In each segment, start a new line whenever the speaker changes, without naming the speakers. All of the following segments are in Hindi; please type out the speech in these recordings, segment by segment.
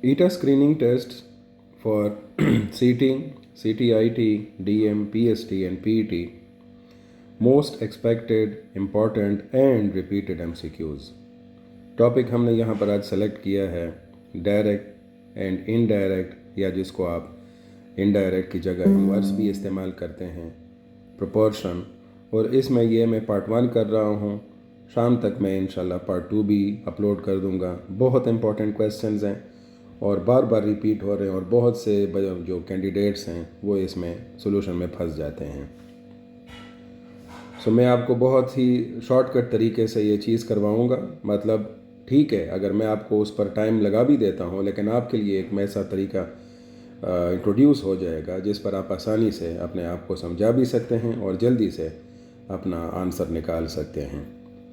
ETA screening tests for CT, CTIT, DM, PST, and PET. Most expected, important and repeated MCQs. Topic हमने यहाँ पर आज सेलेक्ट किया है डायरेक्ट एंड इनडायरेक्ट, या जिसको आप इनडायरेक्ट की जगह इन्वर्स भी इस्तेमाल करते हैं, प्रोपोर्शन। और इसमें ये मैं पार्ट 1 कर रहा हूँ। शाम तक मैं इंशाल्लाह पार्ट 2 भी अपलोड कर दूँगा। बहुत इंपॉर्टेंट क्वेश्चंस हैं और बार बार रिपीट हो रहे हैं, और बहुत से जो कैंडिडेट्स हैं वो इसमें सॉल्यूशन में फंस जाते हैं। सो मैं आपको बहुत ही शॉर्टकट तरीके से ये चीज़ करवाऊँगा। मतलब ठीक है, अगर मैं आपको उस पर टाइम लगा भी देता हूँ, लेकिन आपके लिए एक ऐसा तरीका इंट्रोड्यूस हो जाएगा जिस पर आप आसानी से अपने आप को समझा भी सकते हैं और जल्दी से अपना आंसर निकाल सकते हैं।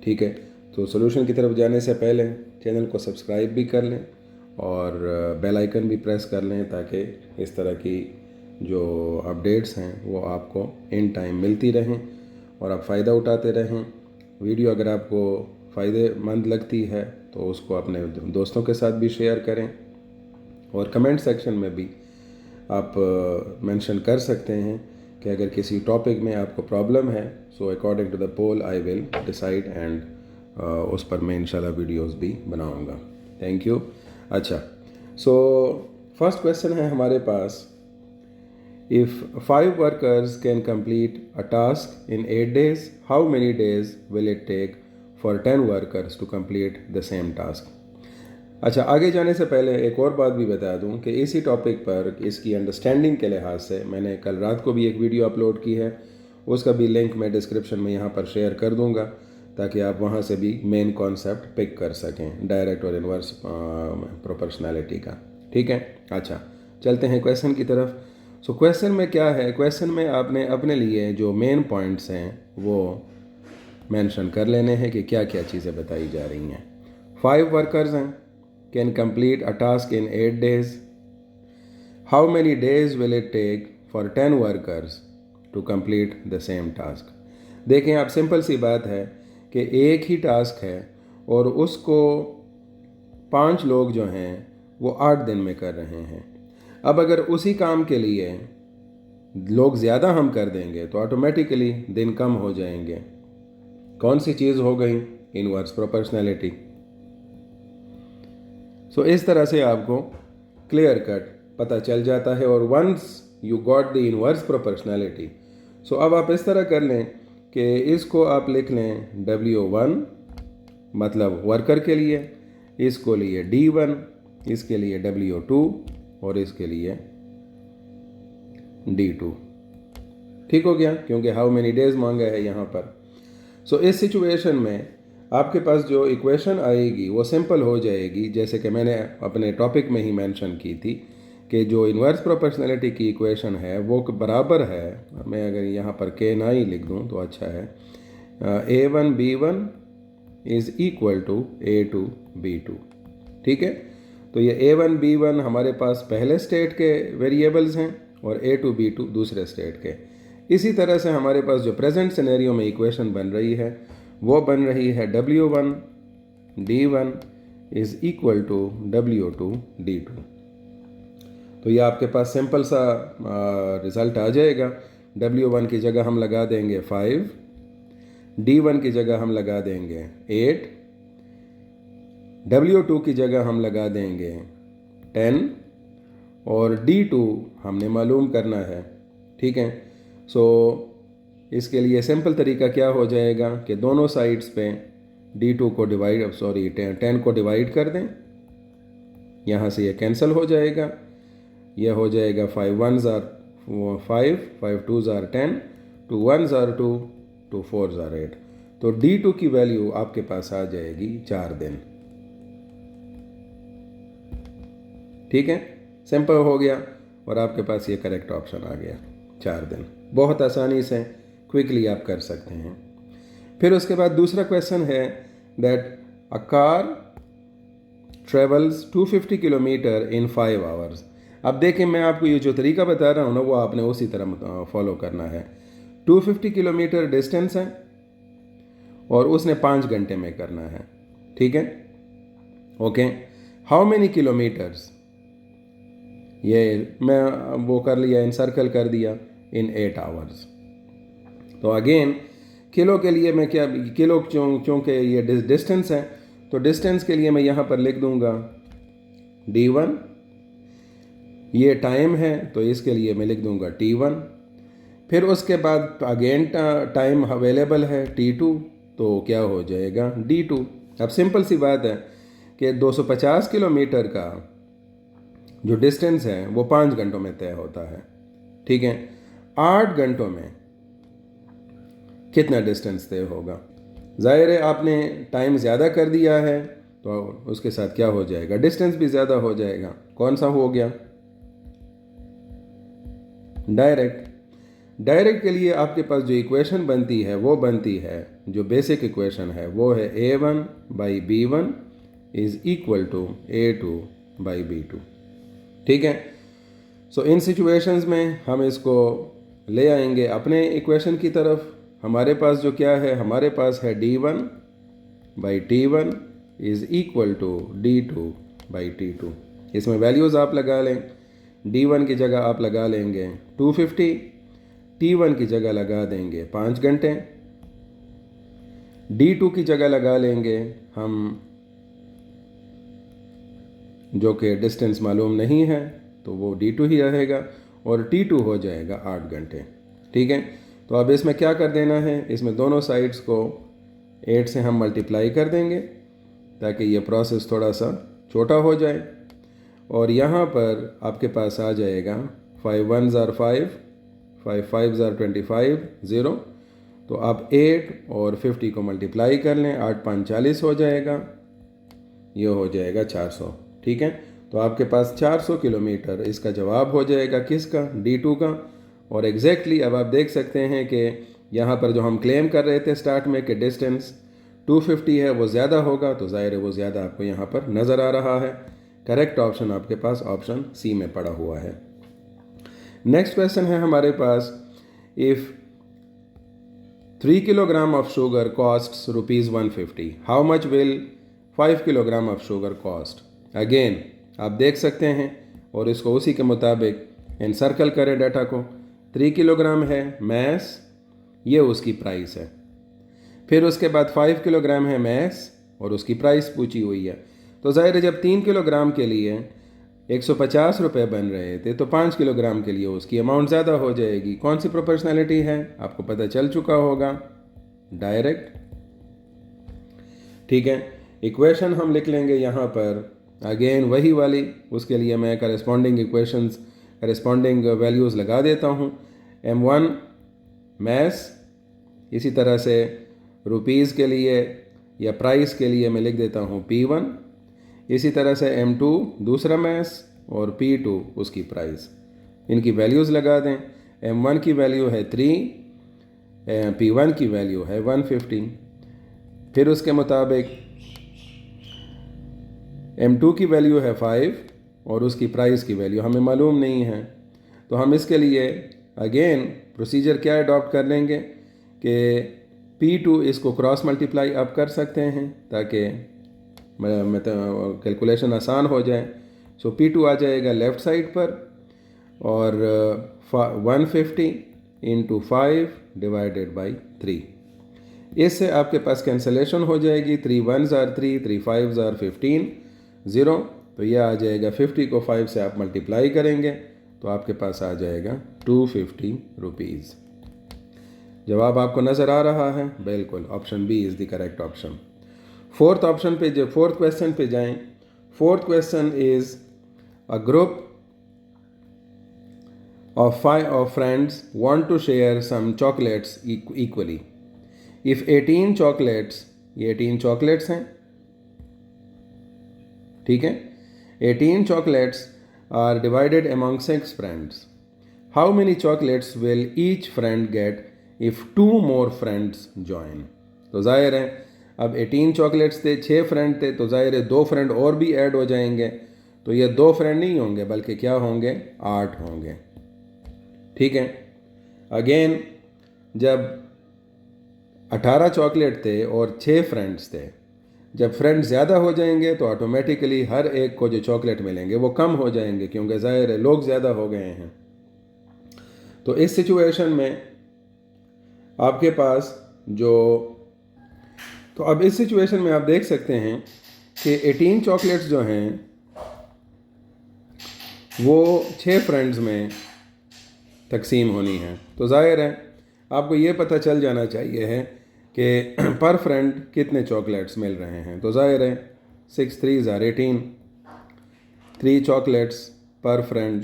ठीक है, तो सॉल्यूशन की तरफ जाने से पहले चैनल को सब्सक्राइब भी कर लें और बेल आइकन भी प्रेस कर लें, ताकि इस तरह की जो अपडेट्स हैं वो आपको इन टाइम मिलती रहें और आप फ़ायदा उठाते रहें। वीडियो अगर आपको फ़ायदेमंद लगती है तो उसको अपने दोस्तों के साथ भी शेयर करें, और कमेंट सेक्शन में भी आप मेंशन कर सकते हैं कि अगर किसी टॉपिक में आपको प्रॉब्लम है, so according to the poll I will decide, and उस पर मैं इंशाल्लाह वीडियोस भी बनाऊंगा। Thank you. अच्छा, सो फर्स्ट क्वेश्चन है हमारे पास, if 5 workers can complete a task in 8 days, how many days will it take for 10 workers to complete the same task. अच्छा, आगे जाने से पहले एक और बात भी बता दूं कि इसी टॉपिक पर इसकी अंडरस्टैंडिंग के लिहाज से मैंने कल रात को भी एक वीडियो अपलोड की है। उसका भी लिंक मैं डिस्क्रिप्शन में यहाँ पर शेयर कर दूँगा, ताकि आप वहाँ से भी मेन कॉन्सेप्ट पिक कर सकें डायरेक्ट और इन्वर्स प्रोपोर्शनैलिटी का। ठीक है, अच्छा चलते हैं क्वेश्चन की तरफ। सो क्वेश्चन में क्या है, क्वेश्चन में आपने अपने लिए जो मेन पॉइंट्स हैं वो मेंशन कर लेने हैं कि क्या क्या चीज़ें बताई जा रही हैं। 5 वर्कर्स हैं, can complete a task in 8 days. How many days will it take for 10 workers to complete the same task? देखें, आप सिंपल सी बात है कि एक ही टास्क है और उसको 5 लोग जो हैं वो 8 दिन में कर रहे हैं। अब अगर उसी काम के लिए लोग ज़्यादा हम कर देंगे तो ऑटोमेटिकली दिन कम हो जाएंगे। कौन सी चीज़ हो गई? Inverse proportionality. सो इस तरह से आपको क्लियर कट पता चल जाता है। और once you got the inverse proportionality, so अब आप इस तरह कर लें कि इसको आप लिख लें W1 मतलब वर्कर के लिए, इसको लिए D1, इसके लिए W2 और इसके लिए D2। ठीक हो गया, क्योंकि हाउ मेनी डेज मांगा है यहाँ पर। सो इस सिचुएशन में आपके पास जो इक्वेशन आएगी वो सिंपल हो जाएगी, जैसे कि मैंने अपने टॉपिक में ही मेंशन की थी कि जो इन्वर्स प्रोपोर्शनैलिटी की इक्वेशन है वो बराबर है, मैं अगर यहाँ पर के ना ही लिख दूँ तो अच्छा है, A1 B1 is equal to A2 B2। ठीक है, तो ये A1 B1 हमारे पास पहले स्टेट के वेरिएबल्स हैं और A2 B2 दूसरे स्टेट के। इसी तरह से हमारे पास जो प्रेजेंट सिनेरियो में इक्वेशन बन रही है वो बन रही है W1 D1 is equal to W2 D2। तो ये आपके पास सिंपल सा रिज़ल्ट आ जाएगा। W1 की जगह हम लगा देंगे 5, D1 की जगह हम लगा देंगे 8, W2 की जगह हम लगा देंगे 10 और D2 हमने मालूम करना है। ठीक है, सो इसके लिए सिंपल तरीका क्या हो जाएगा कि दोनों साइड्स पे D2 को डिवाइड 10 को डिवाइड कर दें, यहाँ से ये कैंसिल हो जाएगा, यह हो जाएगा 5 1s are 5, 5 2s are 10, 2 1s are 2, 2 4s are 8। तो D2 की वैल्यू आपके पास आ जाएगी 4 दिन। ठीक है, सिंपल हो गया और आपके पास ये करेक्ट ऑप्शन आ गया, 4 दिन। बहुत आसानी से क्विकली आप कर सकते हैं। फिर उसके बाद दूसरा क्वेश्चन है that a car travels 250 kilometre in 5 hours. अब देखें, मैं आपको ये जो तरीका बता रहा हूँ ना वो आपने उसी तरह फॉलो करना है। 250 किलोमीटर डिस्टेंस है और उसने 5 घंटे में करना है। ठीक है, ओके। हाउ मेनी किलोमीटर्स ये मैं वो कर लिया, इन सर्कल कर दिया इन 8 आवर्स। तो अगेन किलो के लिए मैं क्या, किलो चूँकि ये डिस्टेंस है, तो डिस्टेंस के लिए मैं यहाँ पर लिख दूँगा d1। ये टाइम है तो इसके लिए मैं लिख दूँगा t1। फिर उसके बाद अगेन टाइम अवेलेबल है t2, तो क्या हो जाएगा d2। अब सिंपल सी बात है कि 250 किलोमीटर का जो डिस्टेंस है वो 5 घंटों में तय होता है। ठीक है, 8 घंटों में कितना डिस्टेंस तय होगा? जाहिर है आपने टाइम ज़्यादा कर दिया है तो उसके साथ क्या हो जाएगा, डिस्टेंस भी ज़्यादा हो जाएगा। कौन सा हो गया? डायरेक्ट। डायरेक्ट के लिए आपके पास जो इक्वेशन बनती है वो बनती है, जो बेसिक इक्वेशन है वो है a1/b1 is equal to a2/b2। ठीक है, सो इन सिचुएशंस में हम इसको ले आएंगे अपने इक्वेशन की तरफ। हमारे पास जो क्या है, हमारे पास है d1/t1 is equal to d2/t2। इसमें वैल्यूज़ आप लगा लें। d1 की जगह आप लगा लेंगे 250, t1 की जगह लगा देंगे 5 घंटे, d2 की जगह लगा लेंगे हम जो कि डिस्टेंस मालूम नहीं है तो वो d2 ही रहेगा, और t2 हो जाएगा 8 घंटे। ठीक है, तो अब इसमें क्या कर देना है, इसमें दोनों साइड्स को 8 से हम मल्टीप्लाई कर देंगे ताकि ये प्रोसेस थोड़ा सा छोटा हो जाए। और यहाँ पर आपके पास आ जाएगा 5 1s are 5, 5 5s are 25, 0। तो आप 8 और 50 को मल्टीप्लाई कर लें, 8 5 40 हो जाएगा, ये हो जाएगा 400। ठीक है, तो आपके पास 400 किलोमीटर इसका जवाब हो जाएगा, किसका? d2 का। और एग्जैक्टली अब आप देख सकते हैं कि यहाँ पर जो हम क्लेम कर रहे थे स्टार्ट में कि डिस्टेंस 250 है वो ज़्यादा होगा, तो ज़ाहिर है वो ज़्यादा आपको यहाँ पर नज़र आ रहा है। करेक्ट ऑप्शन आपके पास ऑप्शन सी में पड़ा हुआ है। नेक्स्ट क्वेश्चन है हमारे पास, if 3 kilogram of sugar costs ₹150, how much will 5 kilogram of sugar cost? Again आप देख सकते हैं और इसको उसी के मुताबिक एनसर्कल करें डाटा को। 3 किलोग्राम है मैस, ये उसकी प्राइस है। फिर उसके बाद 5 किलोग्राम है मैस और उसकी प्राइस पूछी हुई है। तो ज़ाहिर है जब 3 किलोग्राम के लिए 150 रुपये बन रहे थे तो 5 किलोग्राम के लिए उसकी अमाउंट ज़्यादा हो जाएगी। कौन सी प्रोपोर्शनैलिटी है आपको पता चल चुका होगा, डायरेक्ट। ठीक है, इक्वेशन हम लिख लेंगे यहाँ पर अगेन वही वाली, उसके लिए मैं करस्पॉन्डिंग इक्वेशंस करस्पॉन्डिंग वैल्यूज़ लगा देता हूँ। m1 मैस, इसी तरह से रुपीज़ के लिए या प्राइस के लिए मैं लिख देता हूँ p1, इसी तरह से m2 दूसरा मैस और p2 उसकी प्राइस। इनकी वैल्यूज़ लगा दें। m1 की वैल्यू है 3, p1 की वैल्यू है 150। फिर उसके मुताबिक m2 की वैल्यू है 5 और उसकी प्राइस की वैल्यू हमें मालूम नहीं है। तो हम इसके लिए अगेन प्रोसीजर क्या अडॉप्ट कर लेंगे कि p2 इसको क्रॉस मल्टीप्लाई आप कर सकते हैं ताकि कैलकुलेशन आसान हो जाए। सो p2 आ जाएगा लेफ़्ट साइड पर और 150 इंटू 5 डिवाइडेड बाई 3। इससे आपके पास कैंसलेशन हो जाएगी। 3 1s are 3, 3 5s are 15, 0। तो यह आ जाएगा 50 को 5 से आप मल्टीप्लाई करेंगे तो आपके पास आ जाएगा 250 रुपीज़। जवाब आपको नज़र आ रहा है? बिल्कुल, option B is the correct option. Fourth option पे जो फोर्थ क्वेश्चन पे जाएं। Fourth question is a group of 5 friends want to share some chocolates equally. If 18 chocolates, ये 18 chocolates हैं, ठीक है, 18 chocolates are divided among 6 friends. How many chocolates will each friend get if 2 more friends join? तो जाहिर है अब 18 चॉकलेट्स थे, 6 फ्रेंड थे, तो जाहिर है 2 फ्रेंड और भी ऐड हो जाएंगे, तो ये 2 फ्रेंड नहीं होंगे बल्कि क्या होंगे, 8 होंगे। ठीक है, अगेन जब 18 चॉकलेट थे और 6 फ्रेंड्स थे जब फ्रेंड्स ज़्यादा हो जाएंगे तो ऑटोमेटिकली हर एक को जो चॉकलेट मिलेंगे वो कम हो जाएंगे, क्योंकि ज़ाहिर है लोग ज़्यादा हो गए हैं। तो इस सिचुएशन में आपके पास जो तो अब इस सिचुएशन में आप देख सकते हैं कि 18 चॉकलेट्स जो हैं वो 6 फ्रेंड्स में तकसीम होनी है। तो ज़ाहिर है आपको ये पता चल जाना चाहिए है कि पर फ्रेंड कितने चॉकलेट्स मिल रहे हैं। तो ज़ाहिर है 6 3s are 18, 3 चॉकलेट्स पर फ्रेंड।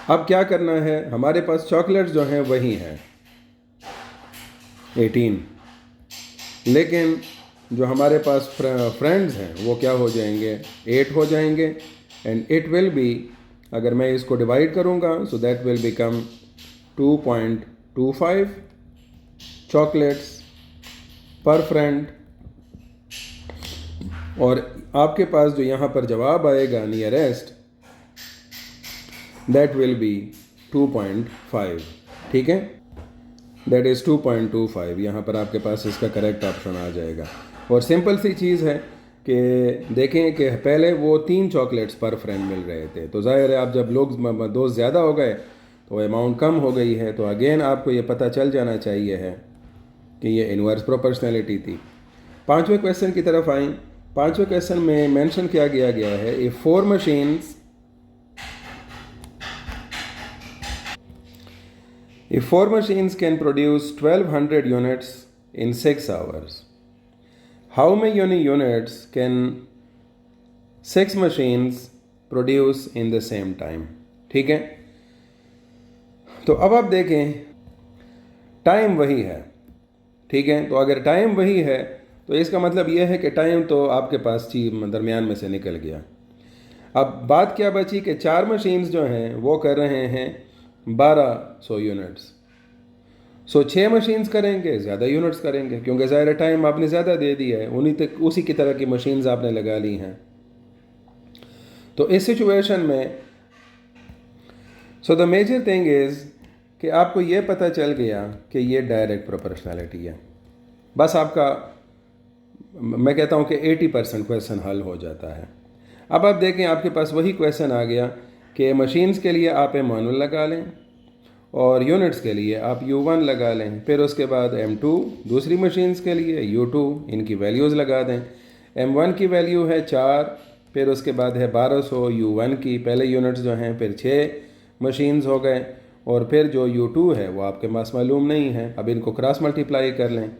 अब क्या करना है, हमारे पास चॉकलेट्स जो हैं वही हैं 18, लेकिन जो हमारे पास फ्रेंड्स हैं वो क्या हो जाएंगे, 8 हो जाएंगे। एंड इट विल बी, अगर मैं इसको डिवाइड करूँगा so that will become 2.25 chocolates पर फ्रेंड। और आपके पास जो यहाँ पर जवाब आएगा नियरेस्ट, दैट विल बी 2.5। ठीक है, दैट इज़ 2.25। यहाँ पर आपके पास इसका करेक्ट ऑप्शन आ जाएगा। और सिंपल सी चीज़ है कि देखें कि पहले वो 3 चॉकलेट्स पर फ्रेंड मिल रहे थे, तो ज़ाहिर है आप जब लोग दोस्त ज़्यादा हो गए तो अमाउंट कम हो गई है। तो अगेन आपको ये पता चल जाना चाहिए है कि ये इनवर्स प्रोपोर्शनैलिटी थी। 5वें क्वेश्चन की तरफ आई। 5वें क्वेश्चन में मेंशन किया गया है, if 4 machines If 4 machines can produce 1200 units in 6 hours, how many units can 6 machines produce in the same time? ठीक है, तो अब आप देखें टाइम वही है। ठीक है, तो अगर टाइम वही है तो इसका मतलब यह है कि टाइम तो आपके पास दरमियान में से निकल गया। अब बात क्या बची कि 4 मशीन्स जो हैं वो कर रहे हैं 1200 यूनिट्स। सो 6 मशीन्स करेंगे ज़्यादा यूनिट्स करेंगे, क्योंकि ज़ाहिर टाइम आपने ज़्यादा दे दिया है, उन्हीं तक उसी की तरह की मशीन्स आपने लगा ली हैं। तो इस सिचुएशन में so the major thing is कि आपको ये पता चल गया कि ये डायरेक्ट प्रोपोर्शनैलिटी है। बस आपका, मैं कहता हूँ कि 80% क्वेश्चन हल हो जाता है। अब आप देखें आपके पास वही क्वेश्चन आ गया कि मशीन्स के लिए आप M1 लगा लें और यूनिट्स के लिए आप U1 लगा लें, फिर उसके बाद M2 दूसरी मशीन्स के लिए, U2 इनकी वैल्यूज़ लगा दें। M1 की वैल्यू है 4, फिर उसके बाद है 1200 U1 की, पहले यूनिट्स जो हैं, फिर 6 मशीन्स हो गए, और फिर जो U2 है वो आपके पास मालूम नहीं है। अब इनको क्रॉस मल्टीप्लाई कर लें,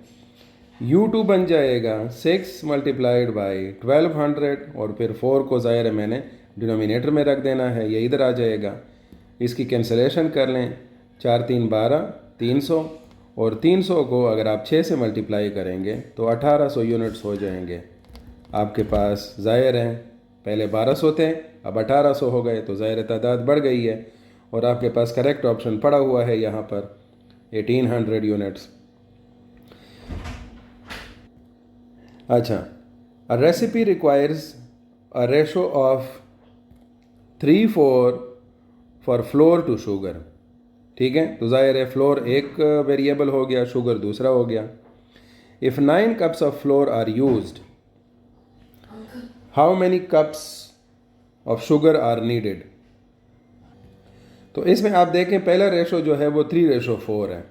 U2 बन जाएगा 6 मल्टीप्लाइड बाई 1200, और फिर 4 को ज़ाहिर है मैंने डिनोमिनेटर में रख देना है, ये इधर आ जाएगा। इसकी कैंसलेशन कर लें, 4 3 12, 300, और 300 को अगर आप 6 से मल्टीप्लाई करेंगे तो 1800 यूनिट्स हो जाएंगे आपके पास। ज़ाहिर है पहले 1200 थे, अब 1800 हो गए, तो ज़ाहिर तादाद बढ़ गई है, और आपके पास करेक्ट ऑप्शन पड़ा हुआ है यहाँ पर 1800 यूनिट्स। अच्छा, a recipe requires a ratio of 3:4 for flour to sugar. ठीक है, तो ज़ाहिर है फ्लोर एक वेरिएबल हो गया, शुगर दूसरा हो गया। If 9 cups of flour are used, how many cups of sugar are needed. तो इसमें आप देखें पहला रेशो जो है वो 3:4 है।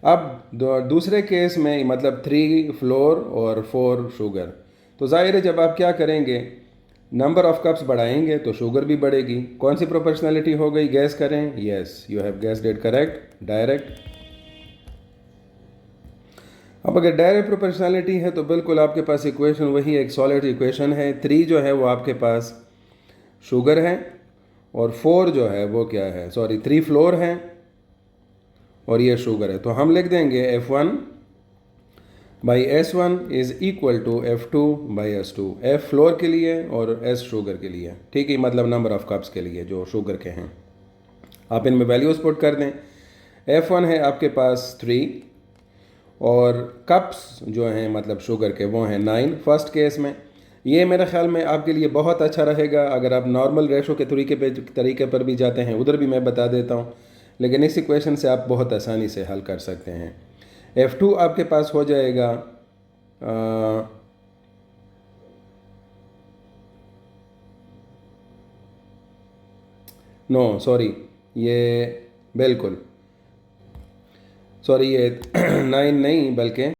अब दूसरे केस में मतलब 3 फ्लोर और 4 शुगर, तो ज़ाहिर है जब आप क्या करेंगे, नंबर ऑफ कप्स बढ़ाएंगे तो शुगर भी बढ़ेगी। कौन सी प्रोपोर्शनैलिटी हो गई, गैस करें। Yes, you have guessed it correct, direct. अब अगर डायरेक्ट प्रोपोर्शनैलिटी है तो बिल्कुल आपके पास इक्वेशन वही एक सॉलिड इक्वेशन है। 3 जो है वो आपके पास शुगर है, और 4 जो है वो क्या है, सॉरी 3 फ्लोर है और ये शुगर है। तो हम लिख देंगे F1 by S1 is equal to F2 by S2। F flour के लिए और S शुगर के लिए। ठीक है, मतलब नंबर ऑफ कप्स के लिए जो शुगर के हैं। आप इनमें वैल्यूज पुट कर दें। F1 है आपके पास 3, और कप्स जो हैं मतलब शुगर के वो हैं 9 फर्स्ट केस में। ये मेरे ख्याल में आपके लिए बहुत अच्छा रहेगा अगर आप नॉर्मल रेशो के तरीके पर भी जाते हैं, उधर भी मैं बता देता हूँ, लेकिन इस इक्वेशन से आप बहुत आसानी से हल कर सकते हैं। F2 आपके पास हो जाएगा नो सॉरी, ये बिल्कुल सॉरी, ये 9 नहीं बल्कि